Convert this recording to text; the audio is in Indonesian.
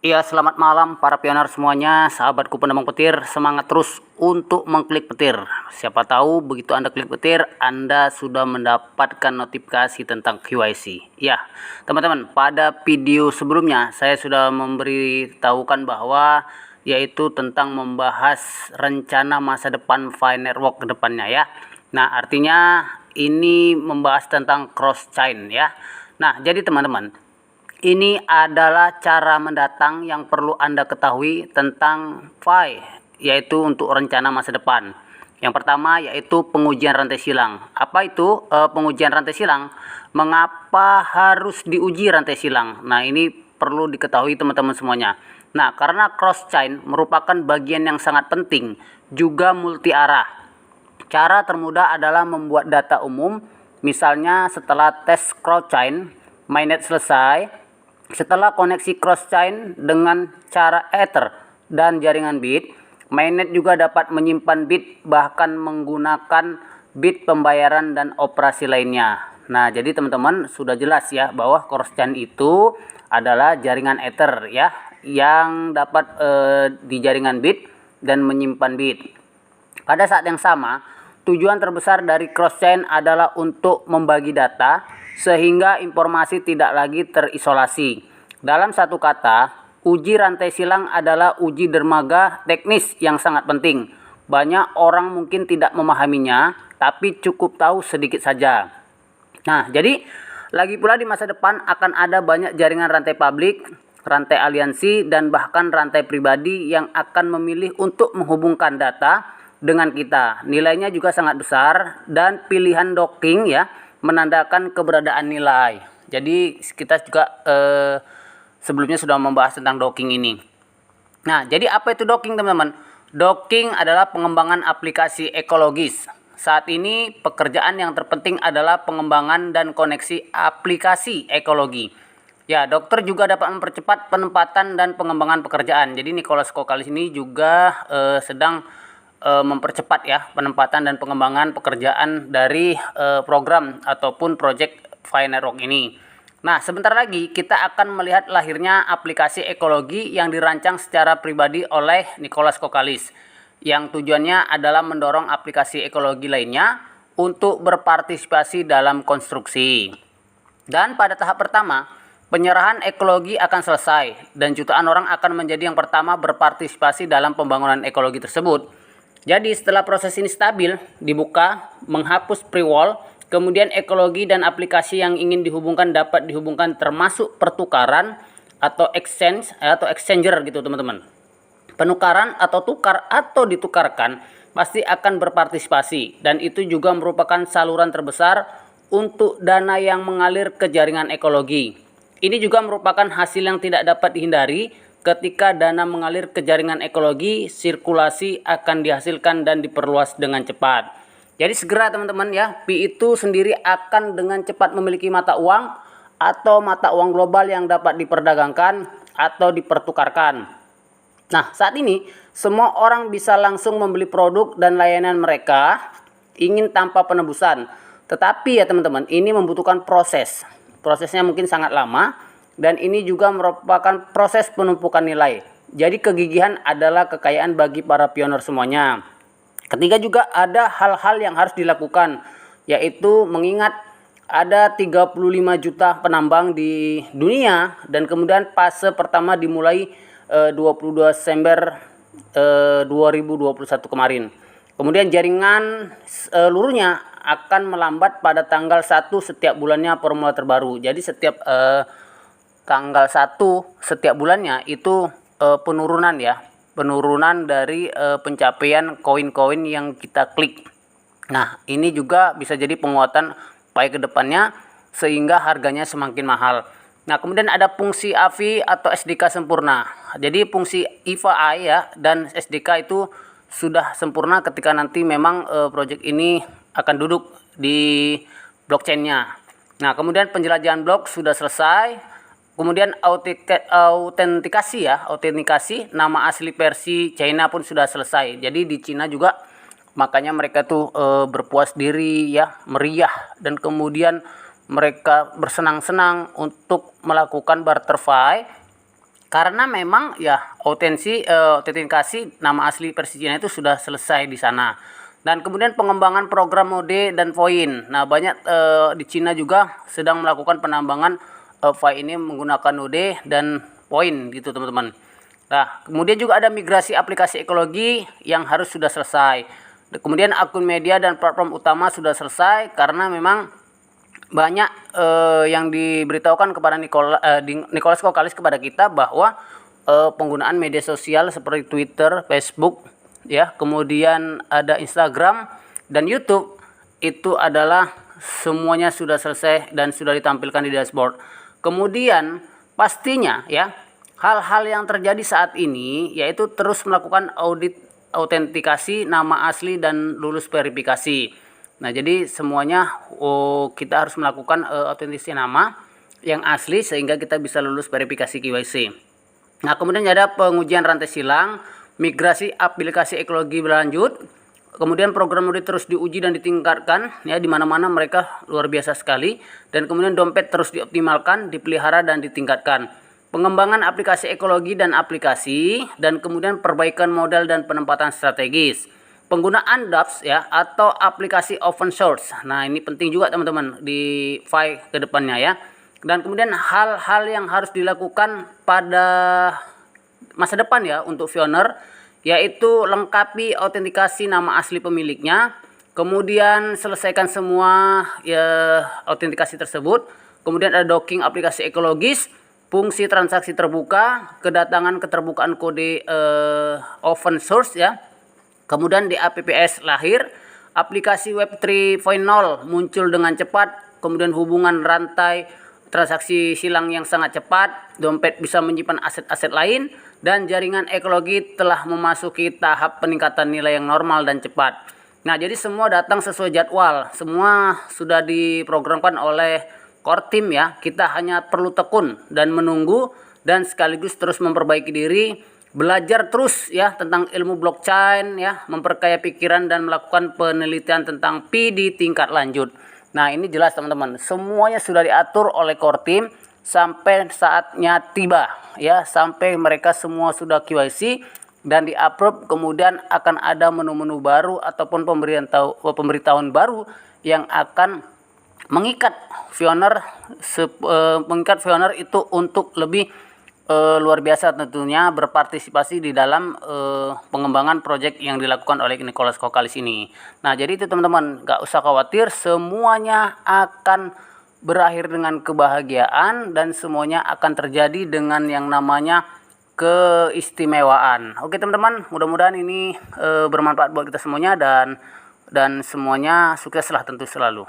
Iya, selamat malam para pioner semuanya, sahabatku penambang petir, semangat terus untuk mengklik petir. Siapa tahu begitu Anda klik petir, Anda sudah mendapatkan notifikasi tentang QIC. Ya, teman-teman, pada video sebelumnya saya sudah memberitahukan bahwa yaitu tentang membahas rencana masa depan Fi Network ke depannya ya. Nah, artinya ini membahas tentang cross chain ya. Nah, jadi teman-teman, ini adalah cara mendatang yang perlu Anda ketahui tentang Fi, yaitu untuk rencana masa depan. Yang pertama yaitu pengujian rantai silang. Apa itu pengujian rantai silang? Mengapa harus diuji rantai silang? Nah, ini perlu diketahui teman-teman semuanya. Nah, karena cross chain merupakan bagian yang sangat penting, juga multi arah. Cara termudah adalah membuat data umum, misalnya setelah tes cross chain, mainnet selesai. Setelah koneksi cross chain dengan cara Ether dan jaringan bit, mainnet juga dapat menyimpan bit bahkan menggunakan bit pembayaran dan operasi lainnya. Nah, jadi teman-teman sudah jelas ya bahwa cross chain itu adalah jaringan Ether ya yang dapat di jaringan bit dan menyimpan bit. Pada saat yang sama, tujuan terbesar dari cross chain adalah untuk membagi data sehingga informasi tidak lagi terisolasi. Dalam satu kata, uji rantai silang adalah uji dermaga teknis yang sangat penting. Banyak orang mungkin tidak memahaminya, tapi cukup tahu sedikit saja. Nah, jadi lagi pula di masa depan akan ada banyak jaringan rantai publik, rantai aliansi, dan bahkan rantai pribadi yang akan memilih untuk menghubungkan data dengan kita. Nilainya juga sangat besar dan pilihan docking ya menandakan keberadaan nilai. Jadi kita juga sebelumnya sudah membahas tentang docking ini. Nah, jadi apa itu docking teman-teman? Docking adalah pengembangan aplikasi ekologis. Saat ini pekerjaan yang terpenting adalah pengembangan dan koneksi aplikasi ekologi. Ya, dokter juga dapat mempercepat penempatan dan pengembangan pekerjaan. Jadi Nicholas Kokalis ini juga sedang mempercepat ya penempatan dan pengembangan pekerjaan dari program ataupun project Fi Network ini. Nah, sebentar lagi kita akan melihat lahirnya aplikasi ekologi yang dirancang secara pribadi oleh Nicholas Kokalis, yang tujuannya adalah mendorong aplikasi ekologi lainnya untuk berpartisipasi dalam konstruksi. Dan pada tahap pertama, penyerahan ekologi akan selesai dan jutaan orang akan menjadi yang pertama berpartisipasi dalam pembangunan ekologi tersebut. Jadi setelah proses ini stabil, dibuka, menghapus pre-wall, kemudian ekologi dan aplikasi yang ingin dihubungkan dapat dihubungkan termasuk pertukaran atau exchange atau exchanger gitu teman-teman. Penukaran atau tukar atau ditukarkan pasti akan berpartisipasi dan itu juga merupakan saluran terbesar untuk dana yang mengalir ke jaringan ekologi. Ini juga merupakan hasil yang tidak dapat dihindari. Ketika dana mengalir ke jaringan ekologi, sirkulasi akan dihasilkan dan diperluas dengan cepat. Jadi segera teman-teman ya, Pi itu sendiri akan dengan cepat memiliki mata uang atau mata uang global yang dapat diperdagangkan atau dipertukarkan. Nah, saat ini semua orang bisa langsung membeli produk dan layanan mereka ingin tanpa penebusan. Tetapi ya teman-teman, ini membutuhkan proses. Prosesnya mungkin sangat lama. Dan ini juga merupakan proses penumpukan nilai. Jadi kegigihan adalah kekayaan bagi para pioner semuanya. Ketiga juga ada hal-hal yang harus dilakukan, yaitu mengingat ada 35 juta penambang di dunia dan kemudian fase pertama dimulai 22 Desember 2021 kemarin. Kemudian jaringan seluruhnya akan melambat pada tanggal 1 setiap bulannya formula terbaru. Jadi setiap tanggal 1 setiap bulannya itu penurunan ya. Penurunan dari pencapaian koin-koin yang kita klik. Nah, ini juga bisa jadi penguatan Fi ke depannya sehingga harganya semakin mahal. Nah, kemudian ada fungsi AVI atau SDK sempurna. Jadi fungsi IVA ya dan SDK itu sudah sempurna ketika nanti memang project ini akan duduk di blockchain-nya. Nah, kemudian penjelajahan blok sudah selesai. Kemudian autentikasi nama asli versi China pun sudah selesai. Jadi di China juga makanya mereka tuh berpuas diri ya, meriah dan kemudian mereka bersenang-senang untuk melakukan barter Fi Karena memang ya autentikasi nama asli Persijina itu sudah selesai di sana. Dan kemudian pengembangan program mode dan poin. Nah, banyak di Cina juga sedang melakukan penambangan file ini menggunakan node dan poin gitu teman-teman. Nah, kemudian juga ada migrasi aplikasi ekologi yang harus sudah selesai. Kemudian akun media dan platform utama sudah selesai karena memang banyak yang diberitahukan kepada Nicholas Kokalis kepada kita bahwa penggunaan media sosial seperti Twitter, Facebook, ya, kemudian ada Instagram dan YouTube itu adalah semuanya sudah selesai dan sudah ditampilkan di dashboard. Kemudian pastinya ya, hal-hal yang terjadi saat ini yaitu terus melakukan audit autentikasi nama asli dan lulus verifikasi. Nah, jadi semuanya kita harus melakukan autentikasi nama yang asli sehingga kita bisa lulus verifikasi KYC. Nah, kemudian ada pengujian rantai silang, migrasi aplikasi ekologi berlanjut, kemudian program mode terus diuji dan ditingkatkan, ya, di mana-mana mereka luar biasa sekali, dan kemudian dompet terus dioptimalkan, dipelihara dan ditingkatkan. Pengembangan aplikasi ekologi dan aplikasi, dan kemudian perbaikan modal dan penempatan strategis. Penggunaan dApps ya atau aplikasi open source. Nah, ini penting juga teman-teman di file ke depannya ya. Dan kemudian hal-hal yang harus dilakukan pada masa depan ya untuk Fioner, yaitu lengkapi autentikasi nama asli pemiliknya, kemudian selesaikan semua ya autentikasi tersebut, kemudian ada docking aplikasi ekologis, fungsi transaksi terbuka, kedatangan keterbukaan kode open source ya. Kemudian di APPS lahir, aplikasi Web 3.0 muncul dengan cepat, kemudian hubungan rantai transaksi silang yang sangat cepat, dompet bisa menyimpan aset-aset lain, dan jaringan ekologi telah memasuki tahap peningkatan nilai yang normal dan cepat. Nah, jadi semua datang sesuai jadwal, semua sudah diprogramkan oleh core team ya. Kita hanya perlu tekun dan menunggu dan sekaligus terus memperbaiki diri. Belajar terus ya tentang ilmu blockchain ya, memperkaya pikiran dan melakukan penelitian tentang Pi di tingkat lanjut. Nah, ini jelas teman-teman, semuanya sudah diatur oleh core team sampai saatnya tiba ya, sampai mereka semua sudah KYC dan di-approve, kemudian akan ada menu-menu baru ataupun pemberitahuan baru yang akan mengikat Fioner itu untuk lebih luar biasa tentunya berpartisipasi di dalam pengembangan proyek yang dilakukan oleh Nicholas Kokalis ini. Nah, jadi itu teman-teman, gak usah khawatir, semuanya akan berakhir dengan kebahagiaan dan semuanya akan terjadi dengan yang namanya keistimewaan. Oke teman-teman, mudah-mudahan ini bermanfaat buat kita semuanya dan semuanya sukseslah tentu selalu.